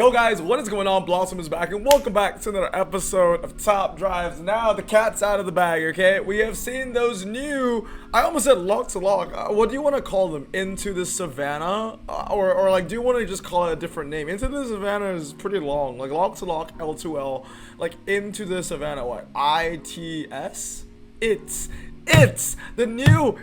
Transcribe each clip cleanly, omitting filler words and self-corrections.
Yo guys, what is going on? Blossom is back and welcome back to another episode of Top Drives. Now the cat's out of the bag, okay? We have seen those new, I almost said lock to lock. What do you want to call them? Into the Savannah? Or like, do you want to just call it a different name? Into the Savannah is pretty long. Like lock to lock, L2L. Like Into the Savannah, what? ITS? It's the new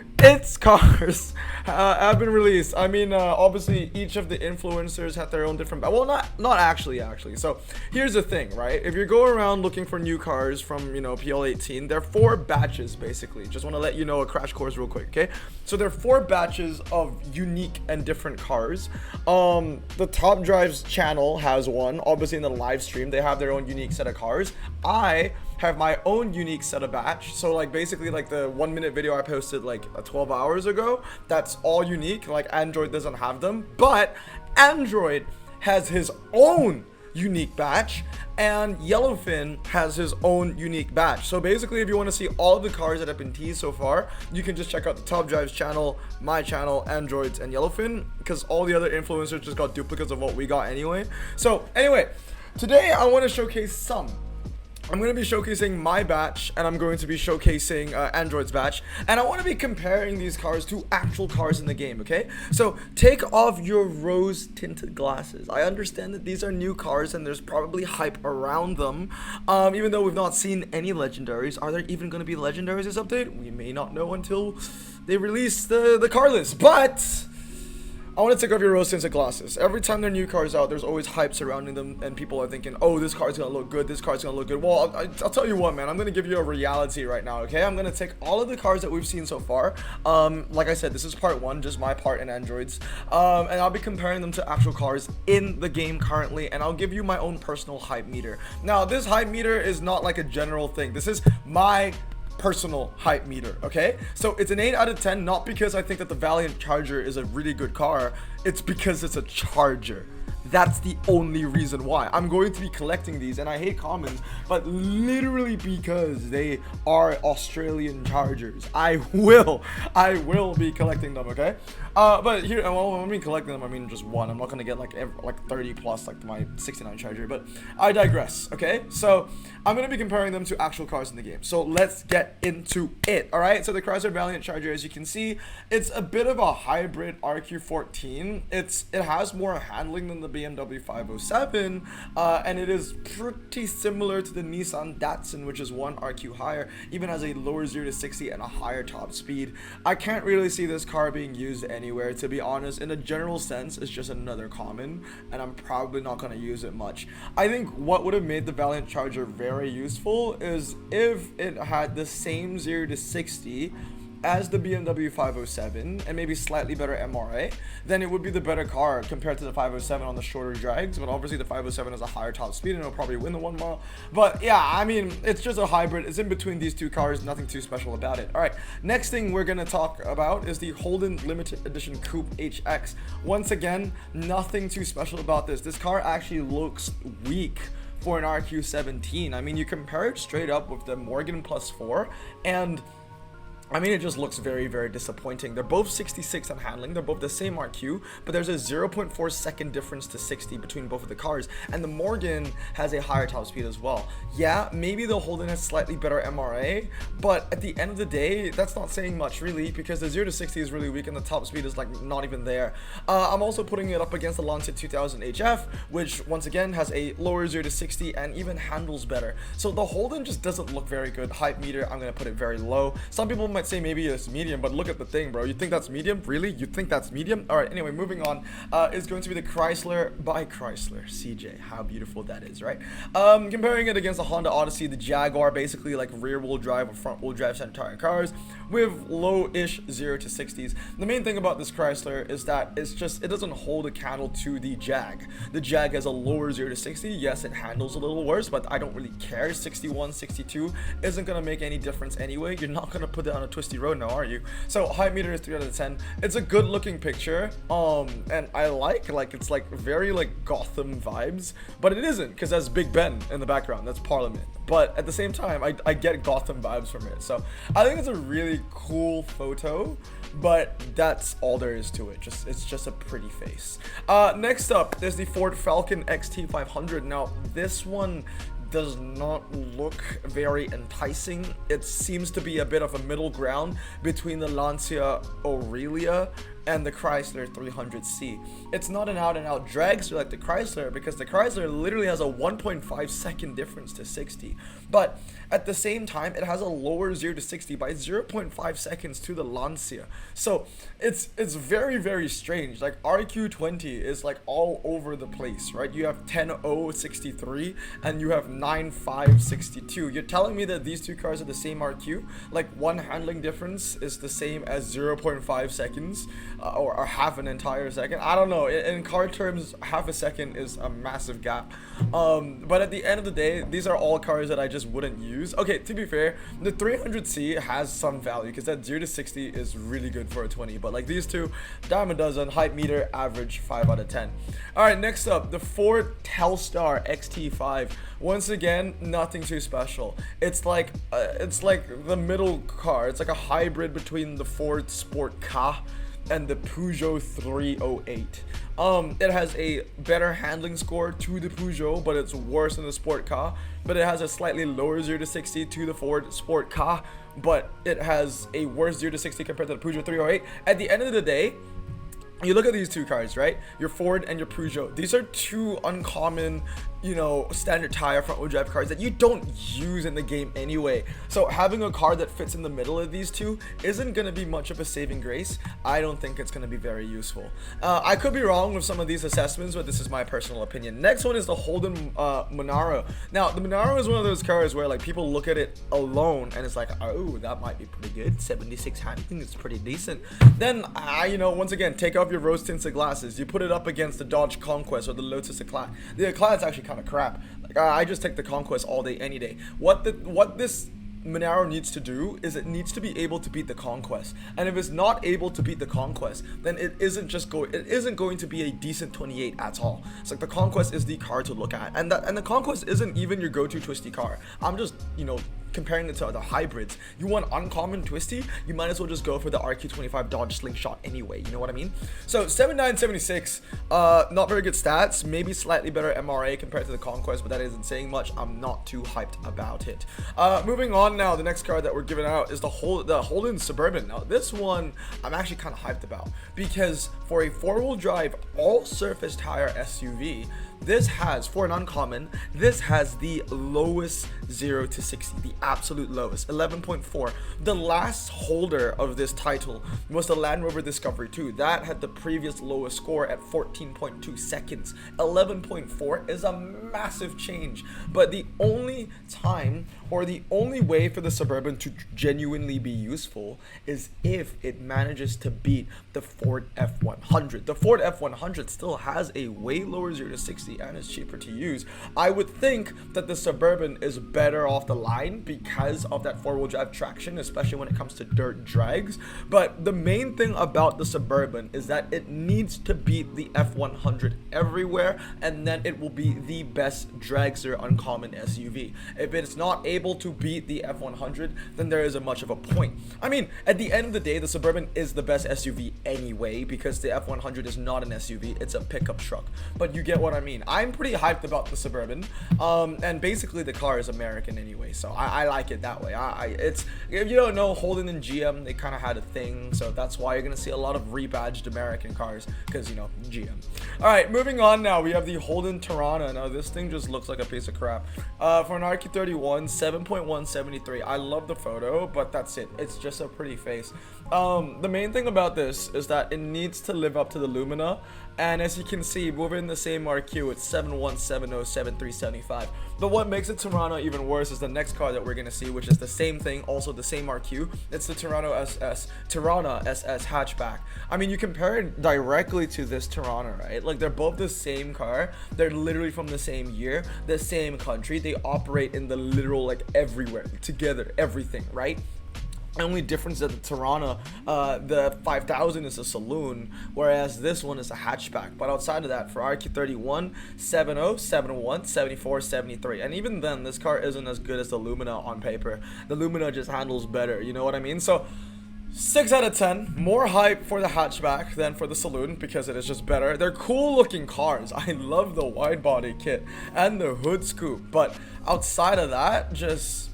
cars have been released. I mean, obviously each of the influencers had their own different, well, not actually. So here's the thing, right? If you go around looking for new cars from, you know, PL18, there are 4 batches basically. Just want to let you know a crash course real quick, okay? So there are 4 batches of unique and different cars. The Top Drives channel has one. Obviously in the live stream, they have their own unique set of cars. I have my own unique set of batch. So like basically like the 1-minute video I posted like 12 hours ago, that's all unique. Like Android doesn't have them, but Android has his own unique batch and Yellowfin has his own unique batch. So basically if you want to see all of the cars that have been teased so far, you can just check out the Top Drives channel, my channel, Androids, and Yellowfin, because all the other influencers just got duplicates of what we got anyway. So anyway, today I want to showcase some. I'm going to be showcasing my batch, and I'm going to be showcasing Android's batch, and I want to be comparing these cars to actual cars in the game, okay? So take off your rose tinted glasses. I understand that these are new cars and there's probably hype around them, even though we've not seen any legendaries. Are there even going to be legendaries this update? We may not know until they release the car list, but I want to take off your rose tinted glasses. Every time there are new cars out, there's always hype surrounding them, and people are thinking, oh, this car's gonna look good, this car's gonna look good. Well, I'll tell you what, man, I'm gonna give you a reality right now, okay? I'm gonna take all of the cars that we've seen so far. Like I said, this is part 1, just my part in Androids. And I'll be comparing them to actual cars in the game currently, and I'll give you my own personal hype meter. Now, this hype meter is not like a general thing. This is my personal hype meter, okay? So it's an 8 out of 10, not because I think that the Valiant Charger is a really good car, it's because it's a Charger. That's the only reason why. I'm going to be collecting these, and I hate commons, but literally because they are Australian Chargers. I will be collecting them, okay? But here, well, when I mean collecting them, I mean just one. I'm not gonna get like 30 plus like my 69 Charger, but I digress, okay? So I'm gonna be comparing them to actual cars in the game. So let's get into it, all right? So the Chrysler Valiant Charger, as you can see, it's a bit of a hybrid RQ14. It has more handling than the BMW 507, and it is pretty similar to the Nissan Datsun, which is 1 RQ higher, even has a lower 0 to 60 and a higher top speed. I can't really see this car being used anywhere, to be honest. In a general sense, it's just another common, and I'm probably not going to use it much. I think what would have made the Valiant Charger very useful is if it had the same 0 to 60 as the BMW 507 and maybe slightly better MRA, then it would be the better car compared to the 507 on the shorter drags. But obviously the 507 has a higher top speed and it'll probably win the 1 mile. But yeah, I mean, it's just a hybrid. It's in between these 2 cars, nothing too special about it. All right, next thing we're gonna talk about is the Holden Limited Edition Coupe HX. Once again, nothing too special about this. This car actually looks weak for an RQ17. I mean, you compare it straight up with the Morgan Plus 4, and I mean, it just looks very, very disappointing. They're both 66 on handling. They're both the same RQ, but there's a 0.4 second difference to 60 between both of the cars. And the Morgan has a higher top speed as well. Yeah, maybe the Holden has slightly better MRA, but at the end of the day, that's not saying much really, because the 0 to 60 is really weak and the top speed is like not even there. I'm also putting it up against the Lancia 2000 HF, which once again has a lower 0 to 60 and even handles better. So the Holden just doesn't look very good. Hype meter, I'm gonna put it very low. Some people might say maybe it's medium, but look at the thing, bro. You think that's medium? Really? You think that's medium? All right, anyway, moving on, is going to be the Chrysler by Chrysler CJ. How beautiful that is, right? Comparing it against the Honda Odyssey, the Jaguar, basically like rear-wheel drive or front-wheel drive Centaur cars with low-ish 0 to 60s. The main thing about this Chrysler is that it doesn't hold a candle to the Jag. The Jag has a lower 0 to 60. Yes, it handles a little worse, but I don't really care. 61, 62 isn't gonna make any difference anyway. You're not gonna put it on a twisty road now, are you? So hype meter is 3 out of 10. It's a good looking picture, and I like it's like very like Gotham vibes, but it isn't, because that's Big Ben in the background. That's Parliament. But at the same time, I get Gotham vibes from it. So I think it's a really cool photo. but that's all there is to it. It's just a pretty face. Next up, there's the Ford Falcon XT500. Now, this one does not look very enticing. It seems to be a bit of a middle ground between the Lancia Aurelia and the Chrysler 300C. It's not an out-and-out dragster like the Chrysler, because the Chrysler literally has a 1.5 second difference to 60, but at the same time it has a lower 0 to 60 by 0.5 seconds to the Lancia. So it's very, very strange. Like RQ20 is like all over the place, right? You have 10.063 and you have 9.562. You're telling me that these two cars are the same RQ? Like one handling difference is the same as 0.5 seconds, or half an entire second. I don't know. In car terms, half a second is a massive gap. But at the end of the day, these are all cars that I just wouldn't use. Okay, to be fair, the 300C has some value because that 0 to 60 is really good for a 20. But like these two, dime a dozen, hype meter, average 5 out of 10. All right, next up, the Ford Telstar XT5. Once again, nothing too special. It's like the middle car. It's like a hybrid between the Ford Sport Ka and the Peugeot 308. It has a better handling score to the Peugeot, but it's worse than the Sport Ka. But it has a slightly lower 0 to 60 to the Ford Sport Ka, but it has a worse 0 to 60 compared to the Peugeot 308. At the end of the day, you look at these two cars, right? Your Ford and your Peugeot. These are two uncommon, you know, standard tire front wheel drive cars that you don't use in the game anyway. So having a car that fits in the middle of these two isn't going to be much of a saving grace. I don't think it's going to be very useful. I could be wrong with some of these assessments, but this is my personal opinion. Next one is the Holden Monaro. Now, the Monaro is one of those cars where like people look at it alone and it's like, oh, that might be pretty good. 76 handling is pretty decent. Then, you know, once again, take off your rose tinted glasses. You put it up against the Dodge Conquest or the Lotus Eclat. The Eclat's actually kind of crap. Like I just take the Conquest all day, any day. What this Monaro needs to do is it needs to be able to beat the Conquest, and if it's not able to beat the Conquest, then it isn't going to be a decent 28 at all. It's like the Conquest is the car to look at, and the Conquest isn't even your go-to twisty car. I'm just, you know, comparing it to other hybrids. You want uncommon twisty, you might as well just go for the RQ25 Dodge Slingshot anyway, you know what I mean? So 7976, not very good stats, maybe slightly better MRA compared to the Conquest, but that isn't saying much. I'm not too hyped about it. Moving on now, the next car that we're giving out is the Holden Suburban. Now this one I'm actually kind of hyped about, because for a four-wheel drive all surface tire SUV, this has, for an uncommon, this has the lowest 0 to 60, the absolute lowest, 11.4. The last holder of this title was the Land Rover Discovery 2. That had the previous lowest score at 14.2 seconds. 11.4 is a massive change, but the only time, or the only way for the Suburban to genuinely be useful is if it manages to beat the Ford F100. The Ford F100 still has a way lower 0 to 60 and is cheaper to use. I would think that the Suburban is better off the line because of that four-wheel drive traction, especially when it comes to dirt drags. But the main thing about the Suburban is that it needs to beat the F100 everywhere, and then it will be the best dragster uncommon SUV. If it's not able to beat the F100, then there isn't much of a point. I mean, at the end of the day, the Suburban is the best SUV anyway, because the F100 is not an SUV, it's a pickup truck. But you get what I mean. I'm pretty hyped about the Suburban, and basically the car is American anyway, so I like it that way. It's, if you don't know, Holden and GM, they kind of had a thing, so that's why you're gonna see a lot of rebadged American cars, because, you know, GM. All right, moving on now, we have the Holden Tirana. Now this thing just looks like a piece of crap. For an RQ31, 7.173. I love the photo, but that's it. It's just a pretty face. The main thing about this is that it needs to live up to the Lumina, and as you can see, within the same RQ, it's 7170, 7375. But what makes it Tirana even worse is the next car that we're gonna see, which is the same thing, also the same RQ. It's the Tirana SS hatchback. I mean, you compare it directly to this Tirana, right? Like, they're both the same car. They're literally from the same year, the same country. They operate in the literal, like, everywhere together, everything, right? The only difference is that the Tirana, the 5000 is a saloon, whereas this one is a hatchback. But outside of that, for RQ31, 70, 71, 74, 73. And even then, this car isn't as good as the Lumina on paper. The Lumina just handles better, you know what I mean? So 6 out of 10. More hype for the hatchback than for the saloon because it is just better. They're cool looking cars. I love the wide body kit and the hood scoop, but outside of that, just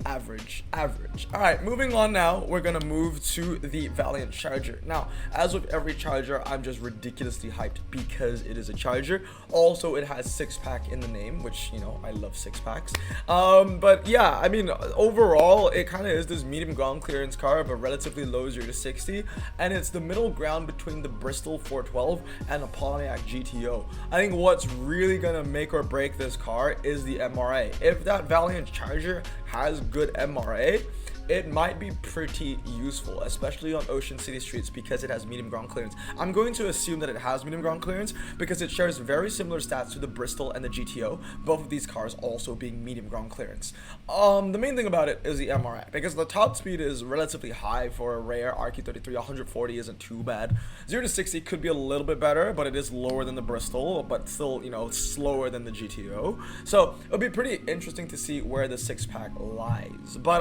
average. All right, moving on now, we're gonna move to the Valiant Charger. Now, as with every Charger, I'm just ridiculously hyped because it is a Charger. Also, it has 6-pack in the name, which, you know, I love 6-packs. But yeah, I mean, overall, it kind of is this medium ground clearance car, but relatively low 0 to 60, and it's the middle ground between the Bristol 412 and the Pontiac GTO. I think what's really gonna make or break this car is the MRA. If that Valiant Charger has good MRA, it might be pretty useful, especially on Ocean City streets because it has medium ground clearance. I'm going to assume that it has medium ground clearance because it shares very similar stats to the Bristol and the GTO, both of these cars also being medium ground clearance. The main thing about it is the MRA, because the top speed is relatively high for a rare RQ33. 140 isn't too bad. 0 to 60 could be a little bit better, but it is lower than the Bristol, but still, you know, slower than the GTO. So it'll be pretty interesting to see where the 6-pack lies. But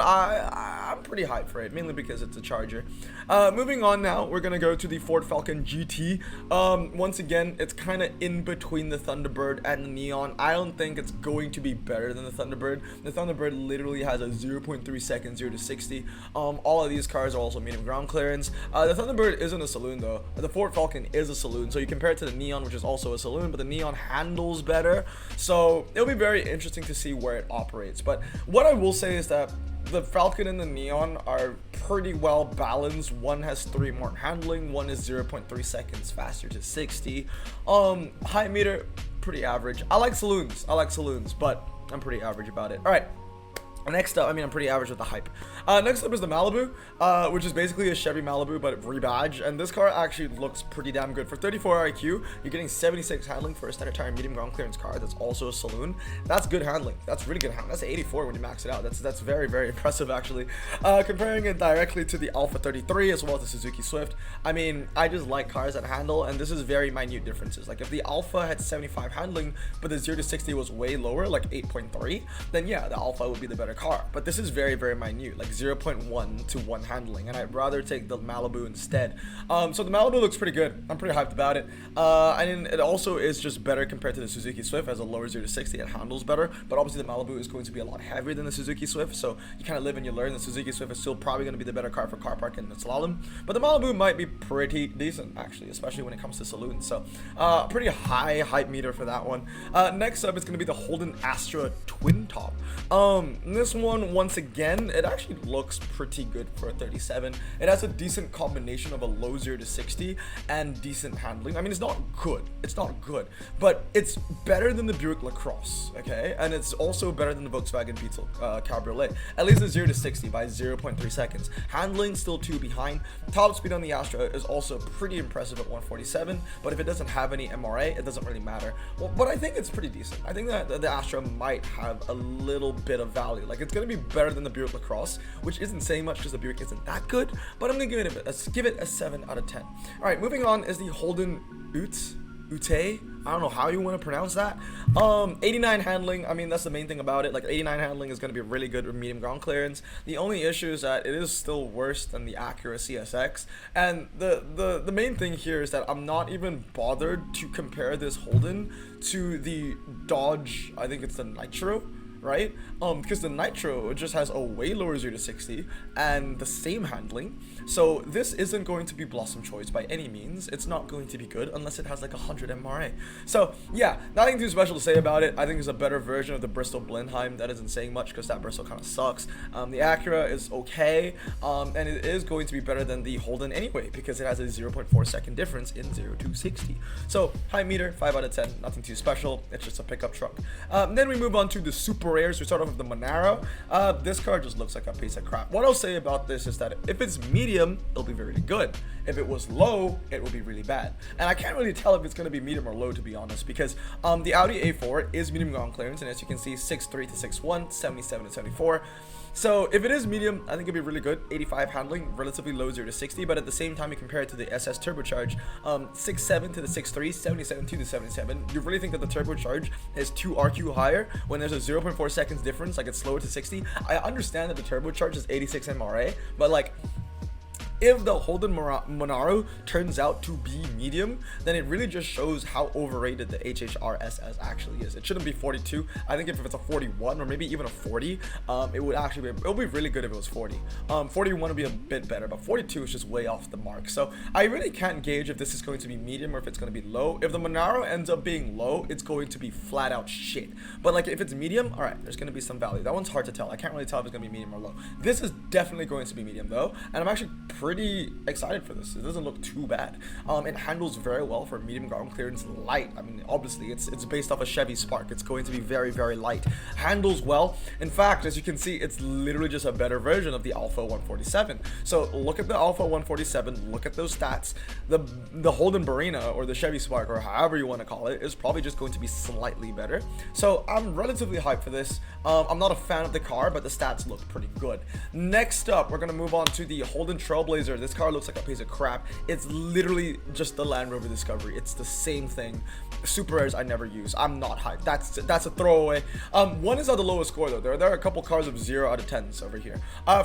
I'm pretty hyped for it, mainly because it's a Charger. Moving on now, we're gonna go to the Ford Falcon GT. Once again, it's kind of in between the Thunderbird and the Neon. I don't think it's going to be better than the Thunderbird. The Thunderbird literally has a 0.3 seconds 0 to 60. All of these cars are also medium ground clearance. The Thunderbird isn't a saloon though. The Ford Falcon is a saloon, so you compare it to the Neon, which is also a saloon, but the Neon handles better. So it'll be very interesting to see where it operates. But what I will say is that the Falcon and the Neon are pretty well balanced. One has 3 more handling, one is 0.3 seconds faster to 60. Height meter, pretty average. I like saloons, but I'm pretty average about it. All right. Next up, I mean, I'm pretty average with the hype. Next up is the Malibu, which is basically a Chevy Malibu, but rebadged. And this car actually looks pretty damn good. For 34 IQ, you're getting 76 handling for a standard tire medium ground clearance car that's also a saloon. That's good handling. That's really good handling. That's 84 when you max it out. That's very, very impressive, actually. Comparing it directly to the Alpha 33 as well as the Suzuki Swift, I mean, I just like cars that handle, and this is very minute differences. Like, if the Alpha had 75 handling, but the 0 to 60 was way lower, like 8.3, then yeah, the Alpha would be the better car. But this is very, very minute, like 0.1 to 1 handling, and I'd rather take the Malibu instead. So the Malibu looks pretty good. I'm pretty hyped about it. And it also is just better compared to the Suzuki Swift. As a lower 0 to 60, it handles better, but obviously the Malibu is going to be a lot heavier than the Suzuki Swift, so you kind of live and you learn. The Suzuki Swift is still probably going to be the better car for car park and the slalom, but the Malibu might be pretty decent, actually, especially when it comes to saloons. So pretty high hype meter for that one. Next up is going to be the Holden Astra Twin Top. This one, once again, it actually looks pretty good for a 37. It has a decent combination of a low 0 to 60 and decent handling. I mean, it's not good, but it's better than the Buick LaCrosse, okay? And it's also better than the Volkswagen Beetle Cabriolet. At least a 0 to 60 by 0.3 seconds. Handling still 2 behind. Top speed on the Astra is also pretty impressive at 147, but if it doesn't have any MRA, it doesn't really matter. Well, but I think it's pretty decent. I think that the Astra might have a little bit of value. Like, it's gonna be better than the Buick LaCrosse, which isn't saying much because the Buick isn't that good, but I'm gonna give it a 7 out of 10. All right, moving on is the Holden Ute. I don't know how you want to pronounce that. 89 handling. I mean, that's the main thing about it. Like, 89 handling is going to be really good with medium ground clearance. The only issue is that it is still worse than the Acura CSX. And the main thing here is that I'm not even bothered to compare this Holden to the Dodge. I think it's the Nitro, right? Because the Nitro just has a way lower 0 to 60 and the same handling. So this isn't going to be Blossom Choice by any means. It's not going to be good unless it has like 100 MRA. So yeah, nothing too special to say about it. I think it's a better version of the Bristol Blenheim. That isn't saying much because that Bristol kind of sucks. The Acura is okay, and it is going to be better than the Holden anyway because it has a 0.4 second difference in 0 to 60. So high meter, 5 out of 10. Nothing too special. It's just a pickup truck. Then we move on to the Super Rares. We start off with the Monaro. This car just looks like a piece of crap. What I'll say about this is that if it's medium, it'll be really good. If it was low, it will be really bad. And I can't really tell if it's going to be medium or low, to be honest, because the Audi A4 is medium ground clearance, and as you can see, 6'3 to 6'1, 77 to 74. So if it is medium, I think it'd be really good. 85 handling, relatively low 0 to 60, but at the same time, you compare it to the SS Turbocharge, 6'7 to the 6'3, 77 to the 77. You really think that the Turbocharge is 2 RQ higher when there's a 0.4 seconds difference, like it's slower to 60? I understand that the Turbocharge is 86 MRA, but like, If the Holden Monaro turns out to be medium, then it really just shows how overrated the HHRSS actually is. It shouldn't be 42. I think if it's a 41 or maybe even a 40, it would actually be, it would be really good if it was 40. 41 would be a bit better, but 42 is just way off the mark. So I really can't gauge if this is going to be medium or if it's going to be low. If the Monaro ends up being low, it's going to be flat out shit. But like if it's medium, all right, there's going to be some value. That one's hard to tell. I can't really tell if it's going to be medium or low. This is definitely going to be medium though, and I'm actually pretty excited for this. It doesn't look too bad. It handles very well for medium ground clearance light. I mean, obviously it's based off a Chevy Spark. It's going to be very, very light. Handles well. In fact, as you can see, it's literally just a better version of the Alpha 147. So look at the Alpha 147, look at those stats. The Holden Barina or the Chevy Spark or however you want to call it is probably just going to be slightly better. So I'm relatively hyped for this. I'm not a fan of the car, but the stats look pretty good. Next up, we're going to move on to the Holden Trailblazer. This car looks like a piece of crap. It's literally just the Land Rover Discovery. It's the same thing. Super rares I never use. I'm not hyped. That's a throwaway. One is at the lowest score though. There are a couple cars of 0 out of 10s over here.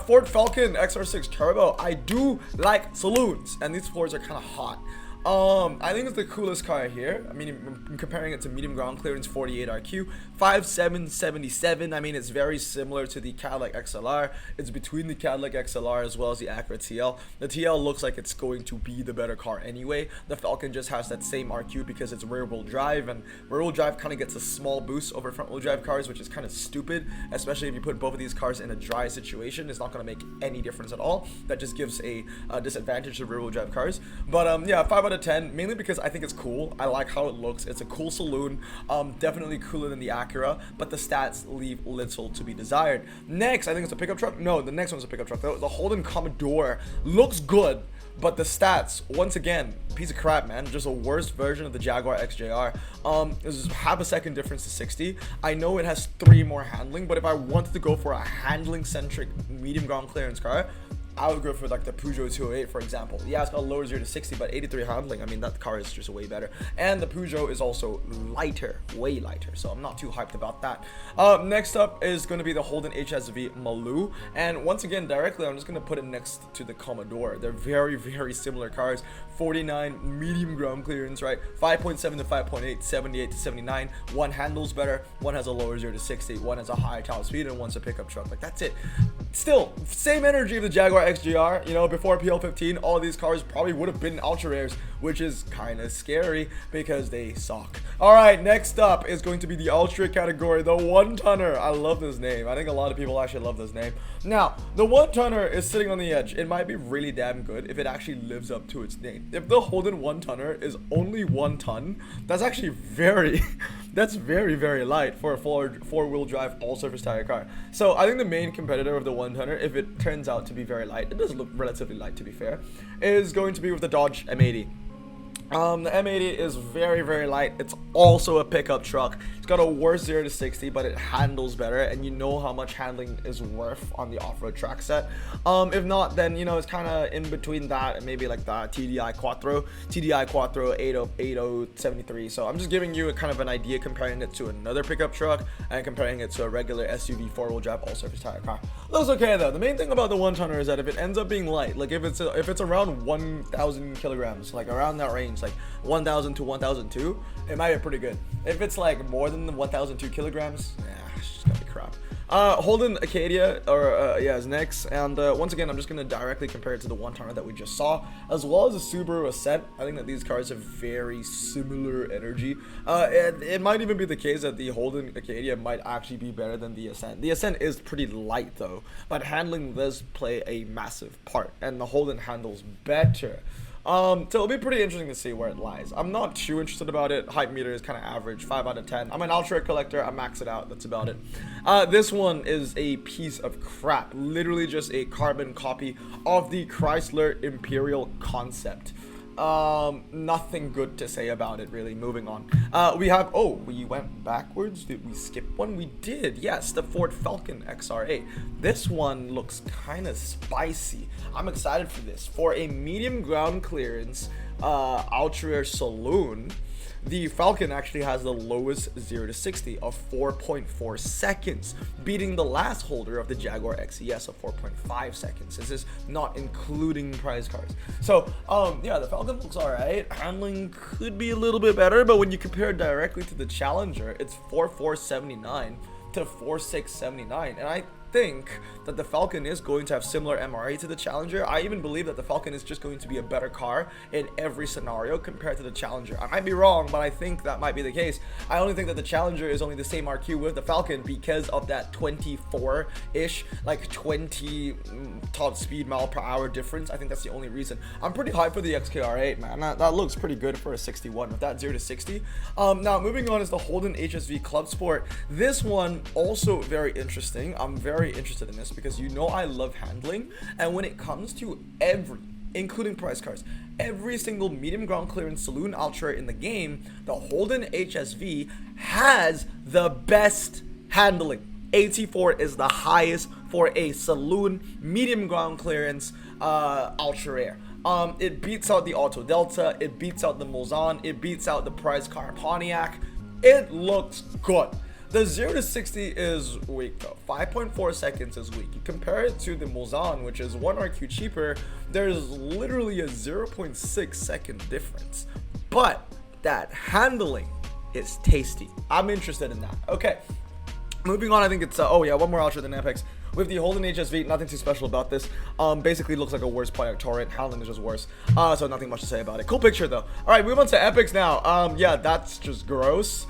Ford Falcon XR6 Turbo. I do like saloons, and these Fords are kind of hot. I think it's the coolest car here. I mean, I'm comparing it to medium ground clearance 48 RQ, 5777. I mean, it's very similar to the Cadillac XLR. It's between the Cadillac XLR as well as the Acura TL. The TL looks like it's going to be the better car anyway. The Falcon just has that same RQ because it's rear wheel drive, and rear wheel drive kind of gets a small boost over front wheel drive cars, which is kind of stupid, especially if you put both of these cars in a dry situation. It's not going to make any difference at all. That just gives a disadvantage to rear wheel drive cars. But yeah, 5 out of 10, mainly because I think it's cool. I like how it looks. It's a cool saloon, definitely cooler than the Acura, but the stats leave little to be desired. Next, I think it's a pickup truck. No, the next one's a pickup truck. The Holden Commodore looks good, but the stats, once again, piece of crap, man. Just a worse version of the Jaguar XJR. There's half a second difference to 60. I know it has 3 more handling, but if I wanted to go for a handling-centric medium ground clearance car, I would go for like the Peugeot 208, for example. Yeah, it's got lower 0 to 60, but 83 handling. I mean, that car is just way better. And the Peugeot is also lighter, way lighter. So I'm not too hyped about that. Next up is going to be the Holden HSV Maloo. And once again, directly, I'm just going to put it next to the Commodore. They're very, very similar cars. 49 medium ground clearance, right? 5.7 to 5.8, 78 to 79. One handles better, one has a lower 0 to 60, one has a high top speed, and one's a pickup truck. Like, that's it. Still, same energy of the Jaguar XJR. You know, before PL15, all these cars probably would have been ultra rares, which is kind of scary because they suck. All right, next up is going to be the ultra category, the 1-tonner. I love this name. I think a lot of people actually love this name. Now, the 1-tonner is sitting on the edge. It might be really damn good if it actually lives up to its name. If the Holden 1-tonner is only 1 ton, that's actually very that's very, very light for a four-wheel drive all-surface tire car. So I think the main competitor of the 1-tonner, if it turns out to be very light, it does look relatively light to be fair, is going to be with the Dodge M80. The M80 is very, very light. It's also a pickup truck. It's got a worse 0 to 60, but it handles better, and you know how much handling is worth on the off-road track set. If not, then, you know, it's kind of in between that and maybe like the TDI Quattro 8073. So I'm just giving you a kind of an idea, comparing it to another pickup truck and comparing it to a regular SUV four-wheel drive all-surface tire car. Looks okay though. The main thing about the 1-tonner is that if it ends up being light, like if it's around 1,000 kilograms, like around that range, like 1,000 to 1,002, it might be pretty good. If it's like more than the 1,002 kilograms, it's just gonna be crap. Holden Acadia, yeah, is next, and once again, I'm just gonna directly compare it to the 1-tonner that we just saw, as well as the Subaru Ascent. I think that these cars have very similar energy. It might even be the case that the Holden Acadia might actually be better than the Ascent. The Ascent is pretty light though, but handling does play a massive part, and the Holden handles better. So it'll be pretty interesting to see where it lies. I'm not too interested about it. Hype meter is kind of average, 5 out of 10. I'm an ultra collector. I max it out. That's about it. This one is a piece of crap. Literally just a carbon copy of the Chrysler Imperial concept. Nothing good to say about it, really. Moving on. We went backwards. Did we skip one? We did. Yes, the Ford Falcon XR8. This one looks kind of spicy. I'm excited for this. For a medium ground clearance ultra rare saloon, the Falcon actually has the lowest 0 to 60 of 4.4 seconds, beating the last holder of the Jaguar XES of 4.5 seconds. This is not including prize cards. So yeah, the Falcon looks alright. Handling could be a little bit better, but when you compare it directly to the Challenger, it's 4.479 to 4.679, and I think that the Falcon is going to have similar MRA to the Challenger. I even believe that the Falcon is just going to be a better car in every scenario compared to the Challenger. I might be wrong, but I think that might be the case. I only think that the Challenger is only the same RQ with the Falcon because of that 24-ish, like 20 top speed mile per hour difference. I think that's the only reason. I'm pretty hyped for the XKR8, man. That looks pretty good for a 61 with that 0 to 60. Now moving on is the Holden HSV Club Sport. This one also very interesting. I'm very interested in this because you know I love handling, and when it comes to including prize cards, every single medium ground clearance saloon ultra in the game, the Holden HSV has the best handling. 84 is the highest for a saloon medium ground clearance ultra rare. It beats out the Auto Delta, it beats out the Mulsanne, it beats out the prize car Pontiac. It looks good. The 0 to 60 is weak though. 5.4 seconds is weak. You compare it to the Mulsanne, which is 1 RQ cheaper, there's literally a 0.6 second difference. But that handling is tasty. I'm interested in that. Okay, moving on, I think it's, oh yeah, one more ultra than Apex. With the Holden HSV, nothing too special about this. Basically looks like a worse Pontiac Torrent. Handling is just worse. So nothing much to say about it. Cool picture though. Alright, move on to Epics now. Yeah, that's just gross.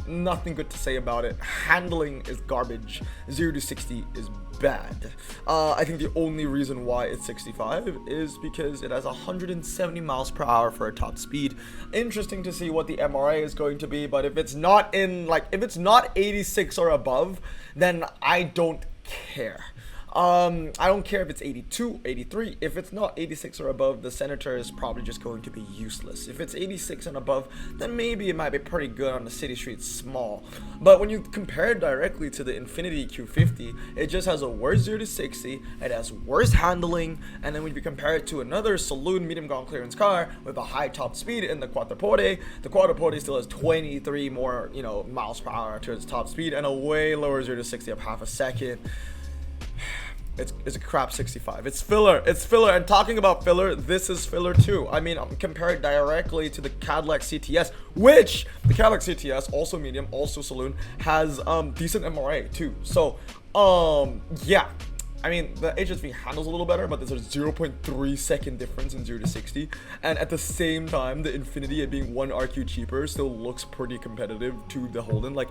Nothing good to say about it. Handling is garbage. 0 to 60 is bad. I think the only reason why it's 65 is because it has 170 miles per hour for a top speed. Interesting to see what the MRA is going to be, but if it's not in, like, if it's not 86 or above, then I don't care. I don't care if it's 82, 83. If it's not 86 or above, the Senator is probably just going to be useless. If it's 86 and above, then maybe it might be pretty good on the city streets small. But when you compare it directly to the Infinity Q50, it just has a worse 0 to 60, it has worse handling, and then when you compare it to another saloon medium ground clearance car with a high top speed in the Quattroporte, the Quattroporte still has 23 more, miles per hour to its top speed and a way lower 0 to 60 of half a second. It's a crap 65. It's filler. It's filler. And talking about filler, this is filler too. I mean, compare it directly to the Cadillac CTS, which the Cadillac CTS, also medium, also saloon, has decent MRA too. So, yeah. I mean, the HSV handles a little better, but there's a 0.3 second difference in 0 to 60. And at the same time, the Infinity, it being 1 RQ cheaper, still looks pretty competitive to the Holden. Like,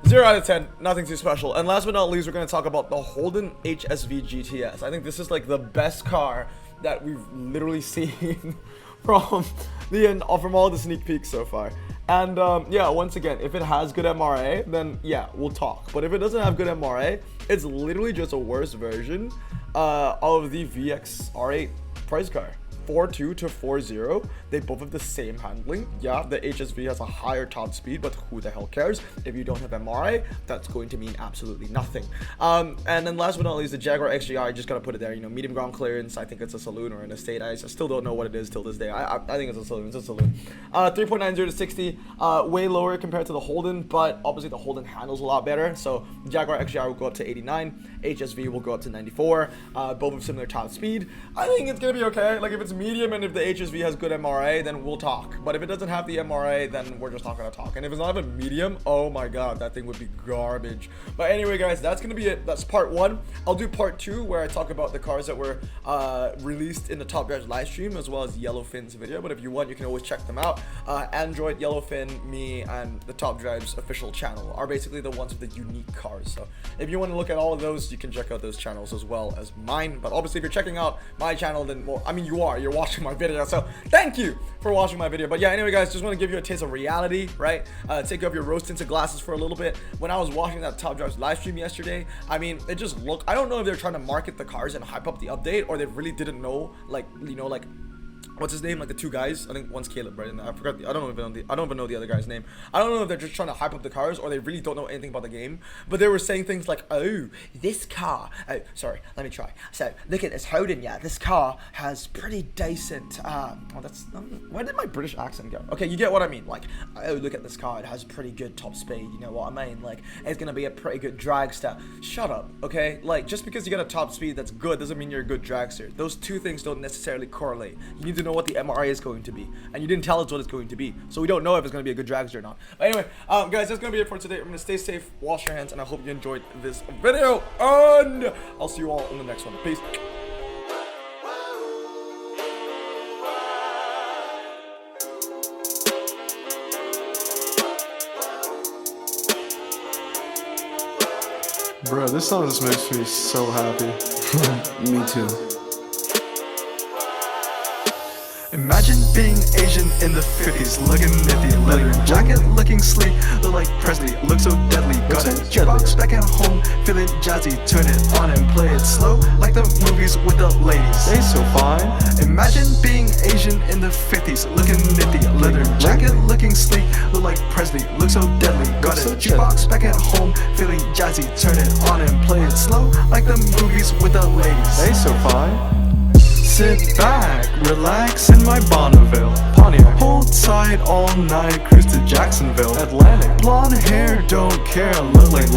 0 out of 10, nothing too special. And last but not least, we're going to talk about the Holden HSV GTS. I think this is like the best car that we've literally seen from all the sneak peeks so far. And yeah, once again, if it has good MRA, then yeah, we'll talk. But if it doesn't have good MRA, it's literally just a worse version of the VX R8 prize car. 4.2 to 4.0, they both have the same handling. Yeah, the HSV has a higher top speed, but who the hell cares? If you don't have MRI, that's going to mean absolutely nothing. And then last but not least, the Jaguar XJR, I just gotta put it there, medium ground clearance. I think it's a saloon or an estate. I still don't know what it is till this day. I think it's a saloon. It's a saloon. 3.90 to 60, way lower compared to the Holden, but obviously the Holden handles a lot better. So Jaguar XJR will go up to 89, HSV will go up to 94. Both have similar top speed. I think it's gonna be okay. Like, if it's medium and if the HSV has good MRA, then we'll talk. But if it doesn't have the MRA, then we're just not gonna talk. And if it's not even medium, oh my god, that thing would be garbage. But anyway, guys, that's gonna be it. That's part 1. I'll do part 2 where I talk about the cars that were released in the Top Drives live stream, as well as Yellowfin's video. But if you want, you can always check them out. Android, Yellowfin, me, and the Top Drives official channel are basically the ones with the unique cars. So if you want to look at all of those, you can check out those channels as well as mine. But obviously, if you're checking out my channel, then, well, I mean, you're watching my video, so thank you for watching my video. But yeah, anyway, guys, just want to give you a taste of reality, right? Take off your rose tinted glasses for a little bit. When I was watching that Top Drives live stream yesterday, I mean, it just looked, I don't know if they're trying to market the cars and hype up the update, or they really didn't know, like, what's his name? Like the two guys. I think one's Caleb, right? And I forgot. I don't even know the other guy's name. I don't know if they're just trying to hype up the cars or they really don't know anything about the game. But they were saying things like, "Oh, this car. Oh, sorry. Let me try. So look at this Holden. Yeah, this car has pretty decent. Where did my British accent go? Okay, you get what I mean. Like, oh, look at this car. It has pretty good top speed. You know what I mean? Like, it's gonna be a pretty good dragster. Shut up, okay? Like, just because you got a top speed that's good doesn't mean you're a good dragster. Those two things don't necessarily correlate. You need to know what the MRI is going to be, and you didn't tell us what it's going to be, so we don't know if it's going to be a good dragster or not. But anyway, guys, that's going to be it for today. I'm going to stay safe, wash your hands, and I hope you enjoyed this video, and I'll see you all in the next one. Peace. Bro, this song just makes me so happy. Me too. Imagine being Asian in the 50s, looking nifty, leather jacket, looking sleek, look like Presley, look so deadly, got a jukebox back at home, feeling jazzy, turn it on and play it slow, like the movies with the ladies. They so fine. Imagine being Asian in the 50s, looking nifty, leather jacket, looking sleek, look like Presley, look so deadly, got a jukebox back at home, feeling jazzy, turn it on and play it slow, like the movies with the ladies. They so fine. Sit back, relax in my Bonneville Pontiac. Hold tight all night, cruise to Jacksonville Atlantic. Blonde hair, don't care, look like